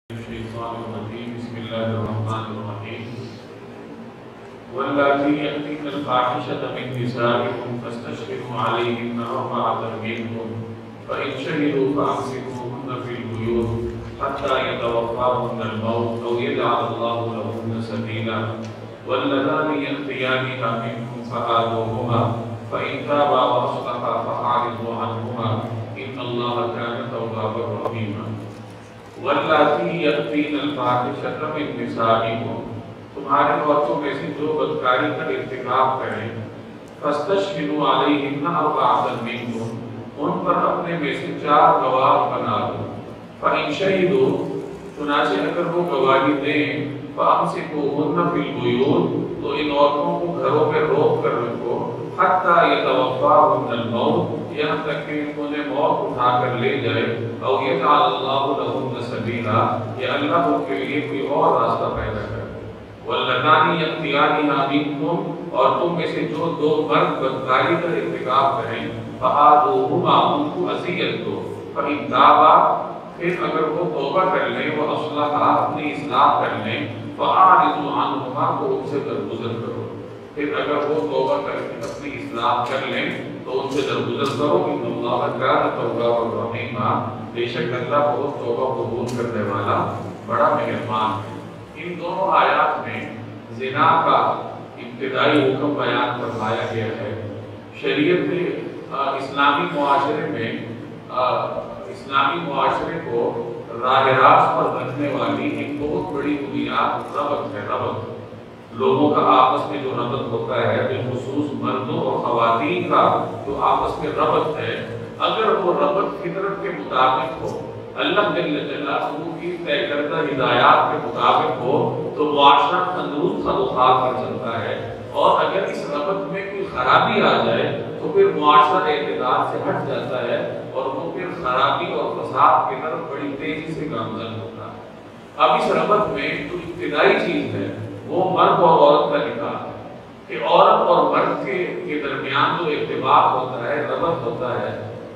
الشيطان الرجيم بسم الله الرحمن الرحيم واللاتي يأتين الفاحشة من نسائكم فاستشهدوا عليهن أربعة منكم فإن شهدوا فأمسكوهن في البيوت حتى يتوفاهن الموت أو يجعل الله لهن سبيلا واللذان يأتيانها منكم فآذوهما فإن تابا وأصلحا فأعرضوا عنهما إن الله كان توابا رحيما واللاتی یأتین الفاحشۃ من نسائکم تمہارے عورتوں میں سے جو بدکاری کا ارتکاب کریں فاستشہدوا علیہن اربعۃ منکم ان پر اپنے میں سے 4 گواہ بنا لو فإن شہدوا چنانچہ اگر وہ گواہی دیں فأمسکوہن فی البیوت تو ان عورتوں کو گھروں میں روک کر رکھو حتی یتوفاہن الموت یہاں تک کہ انہیں موت اٹھا کر لے جائے او یجعل اللہ لہن سبیلا یا اللہ ان کے لیے کوئی اور راستہ پیدا کرے واللذان یأتیانها منکم اور تم میں سے جو 2 مرد بدکاری کا ارتکاب کریں فآذوہما ان کو اذیت دو فإن تابا پھر اگر وہ توبہ کر لیں وہ اصلحا اپنی اصلاح کر لیں فأعرضوا عنہما تو ان سے درگزر کرو پھر اگر وہ توبہ کر کے اپنی اصلاح کر لیں تو ان سے درگزر کرو ان اللہ کان توابا رحیما بے شک اللہ بہت توبہ قبول کرنے والا بڑا مہربان ہے۔ ان دونوں آیات میں زنا کا ابتدائی حکم بیان فرمایا گیا ہے۔ شریعت اسلامی معاشرے کو راہ راست پر رکھنے والی ایک بہت بڑی بنیاد ربط ہے۔ ربط لوگوں کا آپس میں جو ربط ہوتا ہے بالخصوص مردوں اور خواتین کا جو آپس میں ربط ہے اگر وہ ربط فطرت کے مطابق ہو اللہ جل جلالہ کی طے کردہ ہدایات کے مطابق ہو تو معاشرہ تندرست خلوخال کر چلتا ہے اور اگر اس ربط میں کوئی خرابی آ جائے تو پھر معاشرہ اعتدال سے ہٹ جاتا ہے اور وہ پھر خرابی اور فساد کی طرف بڑی تیزی سے گامزن ہوتا ہے۔ اب اس ربط میں جو ابتدائی چیز ہے وہ مرد اور عورت کا نکاح ہے کہ عورت اور مرد کے درمیان جو ارتباط ہوتا ہے ربط ہوتا ہے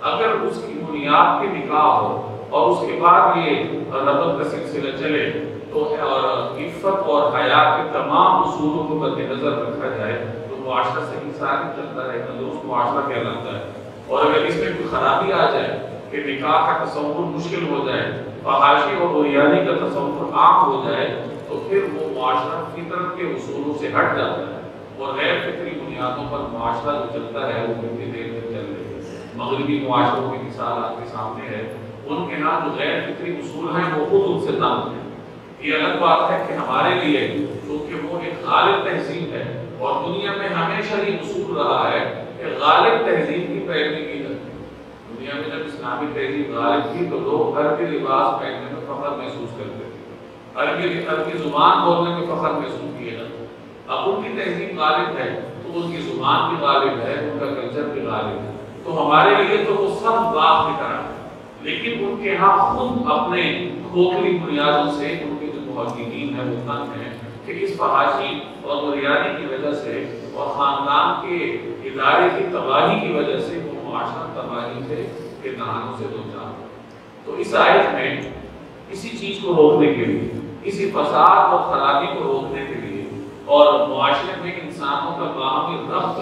اگر اس کی بنیاد کے نکاح ہو اور اس کے بعد یہ ربط کا سلسلہ چلے تو عفت اور حیا کے تمام اصولوں کو مد نظر رکھا جائے تو معاشرہ صحیح سالم چلتا ہے تندرست معاشرہ کہلاتا ہے۔ اور اگر اس میں کوئی خرابی آ جائے کہ نکاح کا تصور مشکل ہو جائے فحاشی اور رویانی کا تصور عام ہو جائے تو پھر وہ معاشرہ فطرت کے اصولوں سے ہٹ جاتا ہے اور غیر فطری بنیادوں پر معاشرہ جو چلتا ہے وہ کتنی دیر تک چل رہی ہے۔ مغربی معاشروں کی مثال آپ کے سامنے ہے، ان کے ہاں جو غیر فطری اصول ہیں وہ خود ان سے تنگ ہیں۔ یہ الگ بات ہے کہ ہمارے لیے چونکہ وہ ایک غالب تہذیب ہے اور دنیا میں ہمیشہ یہ اصول رہا ہے کہ غالب تہذیب کی پیروی کی جاتی ہے۔ دنیا میں جب اسلامی تہذیب غالب تھی تو لوگ عربی لباس پہننے میں فخر محسوس کرتے تھے، عربی زبان بولنے میں فخر محسوس کیا جاتا۔ اب ان کی تہذیب غالب ہے تو ان کی زبان بھی غالب ہے، ان کا کلچر بھی غالب ہے، تو ہمارے لیے تو وہ سب باغ کی طرح ہے، لیکن ان کے ہاں خود اپنے کھوکھلی بنیادوں سے ان کے جو محققین ہیں وہ تنگ ہیں کہ اس فحاشی اور مریانی کی وجہ سے اور خاندان کے ادارے کی تباہی کی وجہ سے وہ معاشرہ تباہی سے کے دہانوں سے دوچار ہے۔ تو اس آیت میں اسی چیز کو روکنے کے لیے، اسی فساد اور خرابی کو روکنے کے لیے اور معاشرے میں انسانوں کا باہمی ربط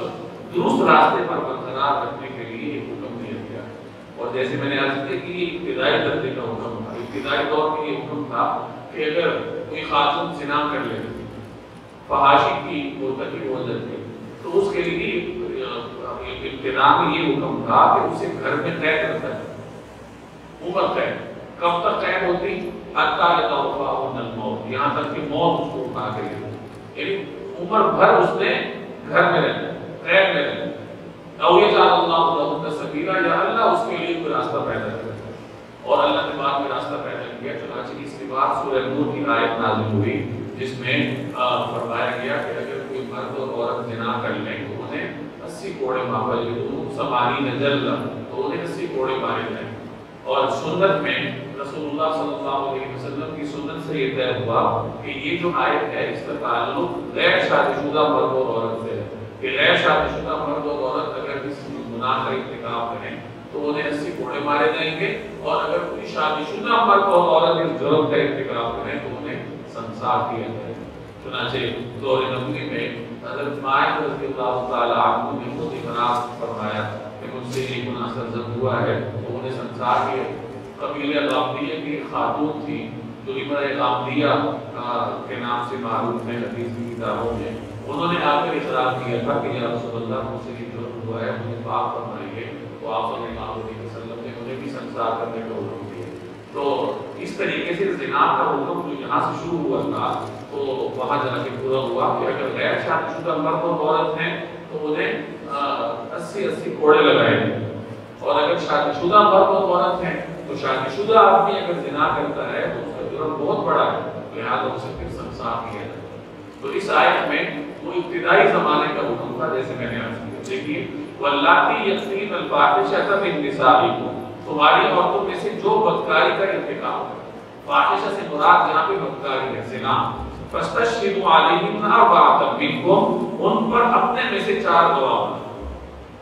درست راستے پر برقرار رکھنے کے لیے یہ حکم دیا گیا ہے۔ اور جیسے میں نے عرض کیا کہ یہ ابتدائی درجے کا حکم تھا، ابتدائی دور میں یہ حکم تھا کہ اگر کوئی خاتون زنا کر لیتی فحاشی کی مرتکب ہو جاتی تو اس کے لیے ابتدا میں یہ حکم تھا کہ اسے گھر میں قید رکھا جائے۔ عمر قید کب تک قید ہوتی؟ حتی یتوفاہن الموت، یہاں تک کہ موت اس کو اٹھا کے لے جائے، یعنی عمر بھر اس نے گھر میں رہنا، قید میں رہنا۔ او یجعل اللہ لہن سبیلا، یا اللہ اس کے لیے کوئی راستہ پیدا کرے، اور اللہ نے بعد میں راستہ پیدا کیا۔ چنانچہ اس کے بعد سورہ نور کی آیت نازل ہوئی جس میں فرمایا گیا کہ اگر کوئی مرد اور عورت زنا کر لیں تو انہیں 80 کوڑے فَجْلِدُوهُمْ 80 جلدہ، تو انہیں 80 کوڑے مارے جائیں۔ اور سنت میں رسول اللہ صلی اللہ علیہ وسلم کی سنت سے یہ طے ہوا کہ یہ جو آیت ہے اس کا تعلق غیر شادی شدہ مرد اور عورت سے ہے کہ غیر شادی شدہ مرد اور عورت اگر کسی گناہ کا ارتکاب کریں تو انہیں 80 کوڑے مارے جائیں گے اور اگر کوئی شادی شدہ مرد اور عورت اس جرم کا ارتکاب کریں تو انہیں سنسار کیا جائے۔ چنانچہ دور نبوی میں حضرت مائز رضی اللہ تعالیٰ عنہ نے خود اقرار فرمایا کہ مجھ سے یہ گناہ سرزد ہوا ہے، تو انہیں سنسار کیا۔ قبیلہ غامدیہ کی خاتون تھی جو امرأ غامدیہ کے نام سے معروف ہے حدیث کی کتابوں میں، انہوں نے آ کر اقرار کیا تھا کہ یا رسول اللہ مجھ سے یہ جرم ہوا ہے، مجھے پاک فرمائیے۔ تو آپ صلی اللہ علیہ وسلم نے انہیں بھی سنسار کرنے کا حکم دیا۔ تو اس طریقے سے زنا کا حکم جو یہاں سے شروع ہوا تھا تو وہاں جا کے پورا ہوا کہ اگر غیر شادی شدہ مرد اور عورت ہیں تو انہیں 80 کوڑے لگائے گئے، اور اگر شادی شدہ مرد اور عورت ہیں تو شادی شدہ آدمی اگر زنا کرتا ہے تو اس کا جرم بہت بڑا ہے، لہٰذا اسے پھر سنسار کیا جائے۔ تو اس آیت میں وہ ابتدائی زمانے کا حکم تھا جیسے میں نے عرض کیا۔ دیکھیے واللاتی یأتین الفاحشۃ من نسائکم، تمہاری عورتوں میں سے جو بدکاری کا ارتکاب ہے، فاحشہ سے مراد یہاں پہ بدکاری ہے، زنا، فاستشہدوا علیہن اربعۃ منکم، ان پر اپنے میں سے 4 گواہ ہوں۔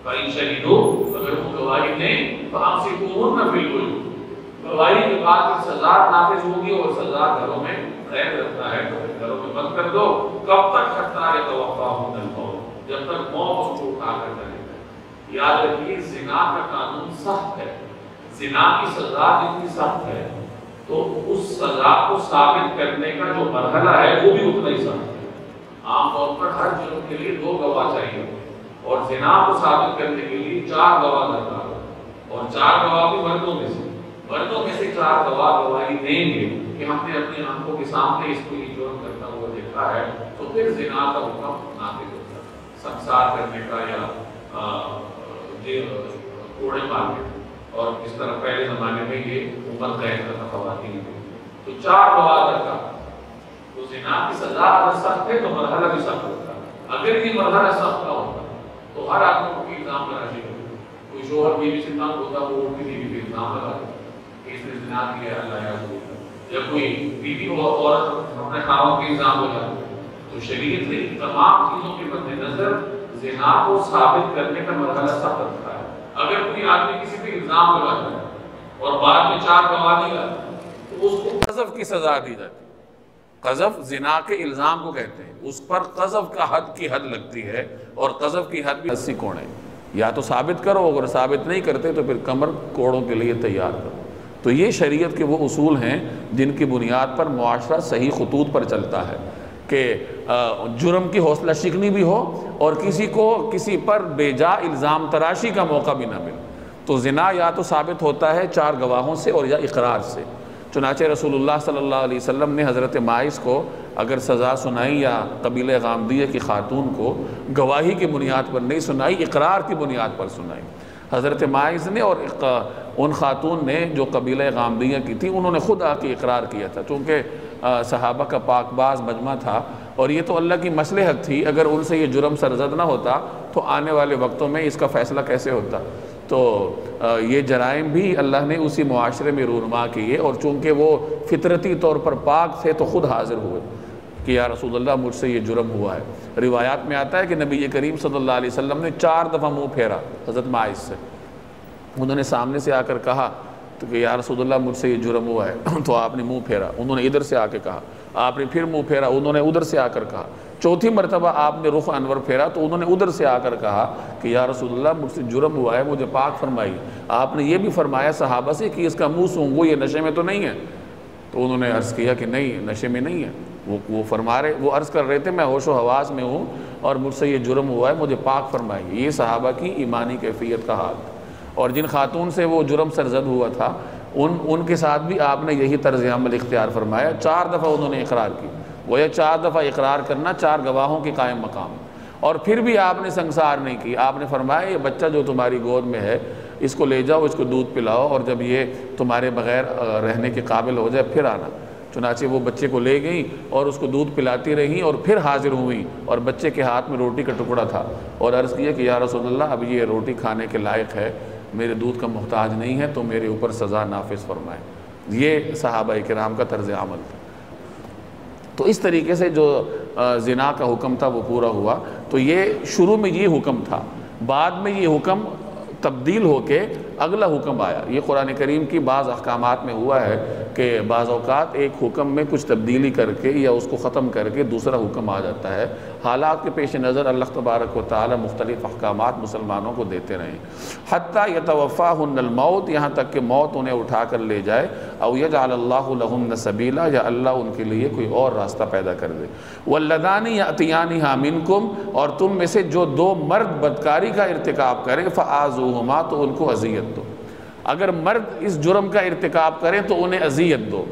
فإن شہدوا، اگر وہ گواہی دیں فأمسکوہن فی البیوت، گواہی کے بعد پھر سزا نافذ ہوگی، اور سزا گھروں میں قید رکھتا ہے تو گھروں میں بند کر دو۔ کب تک؟ حتی یتوفاہن الموت، جب تک موت اس کو اٹھا کر جائے گا۔ یاد رکھیے زنا کا قانون سخت ہے، زنا کی سزا جتنی سخت ہے تو اس سزا کو ثابت کرنے کا جو مرحلہ ہے وہ بھی اتنا ہی سخت ہے۔ عام طور پر ہر جرم کے لیے 2 گواہ چاہیے، اور زنا کو ثابت کرنے کے لیے 4 گواہ درکار ہے، اور 4 گواہ بھی مردوں میں سے 4 گواہ گواہی دیں گے کہ ہم نے اپنی آنکھوں کے سامنے اس کو یہ جرم کرتا ہوا دیکھا ہے، تو پھر زنا کا حکم نافذ ہوتا ہے، سنسار کرنے کا یا کوڑے مارنے کا۔ اور اس طرح پہلے زمانے میں یہ عمر قید کرنا خواتین کو، تو 4 گواہ درکار۔ تو زنا کی سزا اگر سخت ہے تو مرحلہ بھی سخت ہوتا ہے۔ اگر یہ مرحلہ سخت نہ ہوتا تو ہر آدمی کو الزام تراشی ہوتی، کوئی شوہر بیوی سے تنگ ہوتا وہ اپنی بیوی پہ الزام لگا کہ اس نے زنا کیا ہے، اللہ یعذ باللہ، یا کوئی بیوی اور عورت اپنے خاوند پہ الزام لگاتی۔ تو شریعت نے تمام چیزوں کے مد نظر زنا کو ثابت کرنے کا مرحلہ سخت رکھا ہے۔ اگر کوئی آدمی کسی پہ الزام لگاتا ہے اور بعد میں 4 گواہ نہیں لاتا تو اس کو قذف کی سزا دی جاتی ہے۔ قذف زنا کے الزام کو کہتے ہیں، اس پر قذف کا حد کی حد لگتی ہے، اور قذف کی حد بھی 80 کوڑے، یا تو ثابت کرو، اگر ثابت نہیں کرتے تو پھر کمر کوڑوں کے لیے تیار کرو۔ تو یہ شریعت کے وہ اصول ہیں جن کی بنیاد پر معاشرہ صحیح خطوط پر چلتا ہے کہ جرم کی حوصلہ شکنی بھی ہو اور کسی کو کسی پر بے جا الزام تراشی کا موقع بھی نہ ملے۔ تو زنا یا تو ثابت ہوتا ہے 4 گواہوں سے اور یا اقرار سے۔ چنانچہ رسول اللہ صلی اللہ علیہ وسلم نے حضرت ماعز کو اگر سزا سنائی یا قبیلہ غامدیہ کی خاتون کو گواہی کی بنیاد پر نہیں سنائی، اقرار کی بنیاد پر سنائی۔ حضرت ماعز نے اور ان خاتون نے جو قبیلہ غامدیہ کی تھی انہوں نے خود آ کے اقرار کیا تھا، چونکہ صحابہ کا پاک باز مجمع تھا اور یہ تو اللہ کی مصلحت تھی، اگر ان سے یہ جرم سرزد نہ ہوتا تو آنے والے وقتوں میں اس کا فیصلہ کیسے ہوتا۔ تو یہ جرائم بھی اللہ نے اسی معاشرے میں رونما کیے، اور چونکہ وہ فطرتی طور پر پاک تھے تو خود حاضر ہوئے کہ یا رسول اللہ مجھ سے یہ جرم ہوا ہے۔ روایات میں آتا ہے کہ نبی کریم صلی اللہ علیہ وسلم نے 4 دفعہ منہ پھیرا حضرت ماعز سے، انہوں نے سامنے سے آ کر کہا تو کہ یا رسول اللہ مجھ سے یہ جرم ہوا ہے، تو آپ نے منہ پھیرا، انہوں نے ادھر سے آ کے کہا، آپ نے پھر منہ پھیرا، انہوں نے ادھر سے آ کر کہا، 4تھی مرتبہ آپ نے رخ انور پھیرا تو انہوں نے ادھر سے آ کر کہا کہ یا رسول اللہ مجھ سے جرم ہوا ہے، مجھے پاک فرمائیے۔ آپ نے یہ بھی فرمایا صحابہ سے کہ اس کا منہ سونگھو، یہ نشے میں تو نہیں ہے؟ تو انہوں نے عرض کیا کہ نہیں، نشے میں نہیں ہے۔ وہ عرض کر رہے تھے میں ہوش و حواس میں ہوں اور مجھ سے یہ جرم ہوا ہے، مجھے پاک فرمائیے۔ یہ صحابہ کی ایمانی کیفیت کا حال تھا۔ اور جن خاتون سے وہ جرم سرزد ہوا تھا ان کے ساتھ بھی آپ نے یہی طرز عمل اختیار فرمایا۔ 4 دفعہ انہوں نے اقرار کی، وہ یہ 4 دفعہ اقرار کرنا 4 گواہوں کے قائم مقام، اور پھر بھی آپ نے سنسار نہیں کی۔ آپ نے فرمایا یہ بچہ جو تمہاری گود میں ہے اس کو لے جاؤ، اس کو دودھ پلاؤ، اور جب یہ تمہارے بغیر رہنے کے قابل ہو جائے پھر آنا۔ چنانچہ وہ بچے کو لے گئیں اور اس کو دودھ پلاتی رہیں اور پھر حاضر ہوئیں، اور بچے کے ہاتھ میں روٹی کا ٹکڑا تھا، اور عرض کیا کہ یا رسول اللہ اب یہ روٹی کھانے کے لائق ہے، میرے دودھ کا محتاج نہیں ہے، تو میرے اوپر سزا نافذ فرمائے۔ یہ صحابہ کرام کا طرز عمل تھا۔ تو اس طریقے سے جو زنا کا حکم تھا وہ پورا ہوا۔ تو یہ شروع میں یہ حکم تھا، بعد میں یہ حکم تبدیل ہو کے اگلا حکم آیا۔ یہ قرآن کریم کی بعض احکامات میں ہوا ہے کہ بعض اوقات ایک حکم میں کچھ تبدیلی کر کے یا اس کو ختم کر کے دوسرا حکم آ جاتا ہے۔ حالات کے پیش نظر اللہ تبارک و تعالی مختلف احکامات مسلمانوں کو دیتے رہیں، حتیٰ یتوفاہن الموت، یہاں تک کہ موت انہیں اٹھا کر لے جائے، او یجعل اللہ لہن سبیلا، یا اللہ ان کے لیے کوئی اور راستہ پیدا کر دے۔ واللذان یأتیانہا منکم، اور تم میں سے جو دو مرد بدکاری کا ارتکاب کریں، فآذوہما، تو ان کو اذیت دو۔ اگر مرد اس جرم کا ارتکاب کریں تو انہیں اذیت دو۔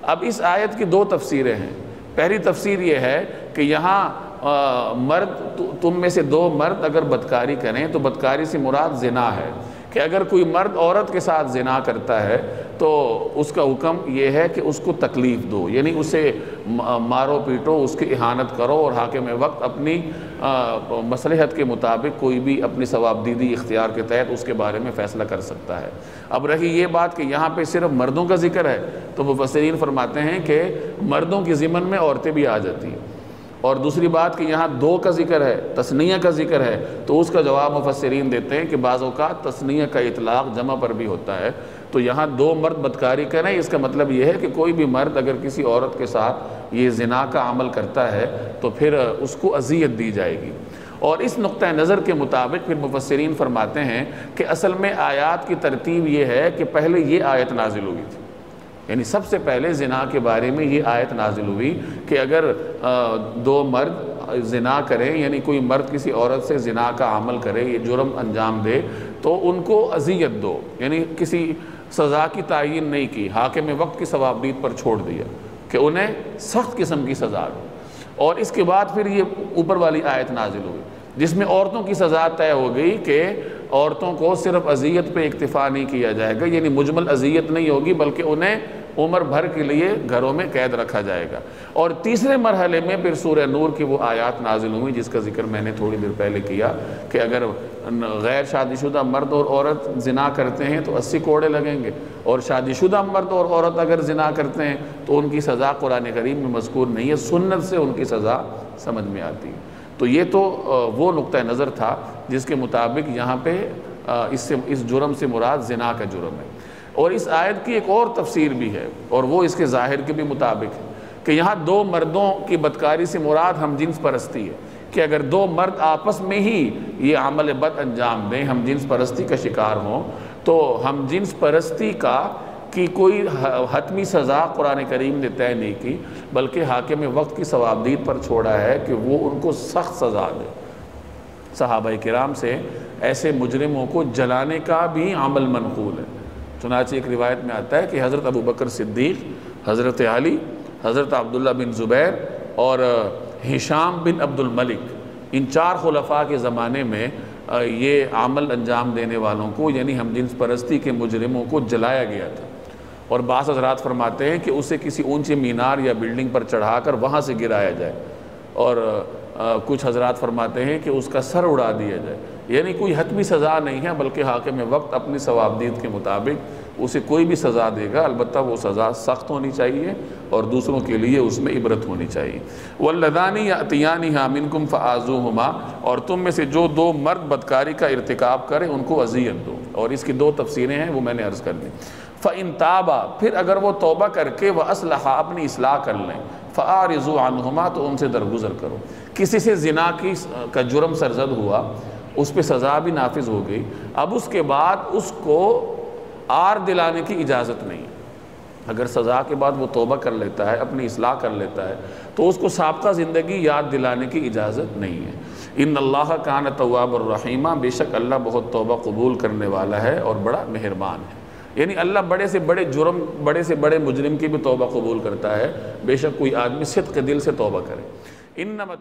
اب اس آیت کی دو تفسیریں ہیں۔ پہلی تفسیر یہ ہے کہ یہاں مرد، تم میں سے دو مرد اگر بدکاری کریں تو بدکاری سے مراد زنا ہے، کہ اگر کوئی مرد عورت کے ساتھ زنا کرتا ہے تو اس کا حکم یہ ہے کہ اس کو تکلیف دو، یعنی اسے مارو پیٹو، اس کی اہانت کرو، اور حاکم وقت اپنی مصلحت کے مطابق کوئی بھی اپنی ثوابدیدی اختیار کے تحت اس کے بارے میں فیصلہ کر سکتا ہے۔ اب رہی یہ بات کہ یہاں پہ صرف مردوں کا ذکر ہے، تو مفسرین فرماتے ہیں کہ مردوں کی ضمن میں عورتیں بھی آ جاتی ہیں، اور دوسری بات کہ یہاں دو کا ذکر ہے، تثنیہ کا ذکر ہے، تو اس کا جواب مفسرین دیتے ہیں کہ بعض اوقات تثنیہ کا اطلاق جمع پر بھی ہوتا ہے۔ تو یہاں دو مرد بدکاری کریں، اس کا مطلب یہ ہے کہ کوئی بھی مرد اگر کسی عورت کے ساتھ یہ زنا کا عمل کرتا ہے تو پھر اس کو اذیت دی جائے گی۔ اور اس نقطہ نظر کے مطابق پھر مفسرین فرماتے ہیں کہ اصل میں آیات کی ترتیب یہ ہے کہ پہلے یہ آیت نازل ہوئی تھی، یعنی سب سے پہلے زنا کے بارے میں یہ آیت نازل ہوئی کہ اگر دو مرد زنا کریں، یعنی کوئی مرد کسی عورت سے زنا کا عمل کرے، یہ جرم انجام دے، تو ان کو اذیت دو، یعنی کسی سزا کی تعیین نہیں کی، حاکم وقت کی ثوابدید پر چھوڑ دیا کہ انہیں سخت قسم کی سزا دو۔ اور اس کے بعد پھر یہ اوپر والی آیت نازل ہوئی جس میں عورتوں کی سزا طے ہو گئی کہ عورتوں کو صرف اذیت پہ اکتفا نہیں کیا جائے گا، یعنی مجمل اذیت نہیں ہوگی بلکہ انہیں عمر بھر کے لیے گھروں میں قید رکھا جائے گا۔ اور تیسرے مرحلے میں پھر سورہ نور کی وہ آیات نازل ہوئی جس کا ذکر میں نے تھوڑی دیر پہلے کیا کہ اگر غیر شادی شدہ مرد اور عورت زنا کرتے ہیں تو 80 کوڑے لگیں گے، اور شادی شدہ مرد اور عورت اگر زنا کرتے ہیں تو ان کی سزا قرآن کریم میں مذکور نہیں ہے، سنت سے ان کی سزا سمجھ میں آتی ہے۔ تو یہ تو وہ نقطہ نظر تھا جس کے مطابق یہاں پہ اس جرم سے مراد زنا کا جرم ہے۔ اور اس آیت کی ایک اور تفسیر بھی ہے، اور وہ اس کے ظاہر کے بھی مطابق ہے کہ یہاں دو مردوں کی بدکاری سے مراد ہم جنس پرستی ہے، کہ اگر دو مرد آپس میں ہی یہ عمل بد انجام دیں، ہم جنس پرستی کا شکار ہوں، تو ہم جنس پرستی کی کوئی حتمی سزا قرآن کریم نے طے نہیں کی، بلکہ حاکم وقت کی ثوابدید پر چھوڑا ہے کہ وہ ان کو سخت سزا دے۔ صحابہ کرام سے ایسے مجرموں کو جلانے کا بھی عمل منقول ہے۔ چنانچہ ایک روایت میں آتا ہے کہ حضرت ابوبکر صدیق، حضرت علی، حضرت عبداللہ بن زبیر اور ہشام بن عبد الملک، ان چار خلفاء کے زمانے میں یہ عمل انجام دینے والوں کو، یعنی ہم جنس پرستی کے مجرموں کو جلایا گیا تھا۔ اور بعض حضرات فرماتے ہیں کہ اسے کسی اونچے مینار یا بلڈنگ پر چڑھا کر وہاں سے گرایا جائے، اور کچھ حضرات فرماتے ہیں کہ اس کا سر اڑا دیا جائے، یعنی کوئی حتمی سزا نہیں ہے، بلکہ حاکم وقت اپنی ثوابدید کے مطابق اسے کوئی بھی سزا دے گا، البتہ وہ سزا سخت ہونی چاہیے اور دوسروں کے لیے اس میں عبرت ہونی چاہیے۔ وَاللَّذَانِ يَأْتِيَانِهَا مِنْكُمْ فَآذُوهُمَا، اور تم میں سے جو دو مرد بدکاری کا ارتکاب کریں ان کو اذیت دو۔ اور اس کی دو تفسیریں ہیں، وہ میں نے عرض کر دی۔ فَإِن تَابَا، پھر اگر وہ توبہ کر کے وَأَصْلَحَا، اپنی اصلاح کر لیں، فَأَعْرِضُوا عَنْهُمَا، تو ان سے درگزر کرو۔ کسی سے زنا کا جرم سرزد ہوا، اس پہ سزا بھی نافذ ہو گئی، اب اس کے بعد اس کو آر دلانے کی اجازت نہیں ہے۔ اگر سزا کے بعد وہ توبہ کر لیتا ہے، اپنی اصلاح کر لیتا ہے، تو اس کو سابقہ زندگی یاد دلانے کی اجازت نہیں ہے۔ ان اللہ کان تواب الرحیمہ، بے شک اللہ بہت توبہ قبول کرنے والا ہے اور بڑا مہربان ہے۔ یعنی اللہ بڑے سے بڑے جرم، بڑے سے بڑے مجرم کی بھی توبہ قبول کرتا ہے، بے شک کوئی آدمی صدق دل سے توبہ کرے۔ انما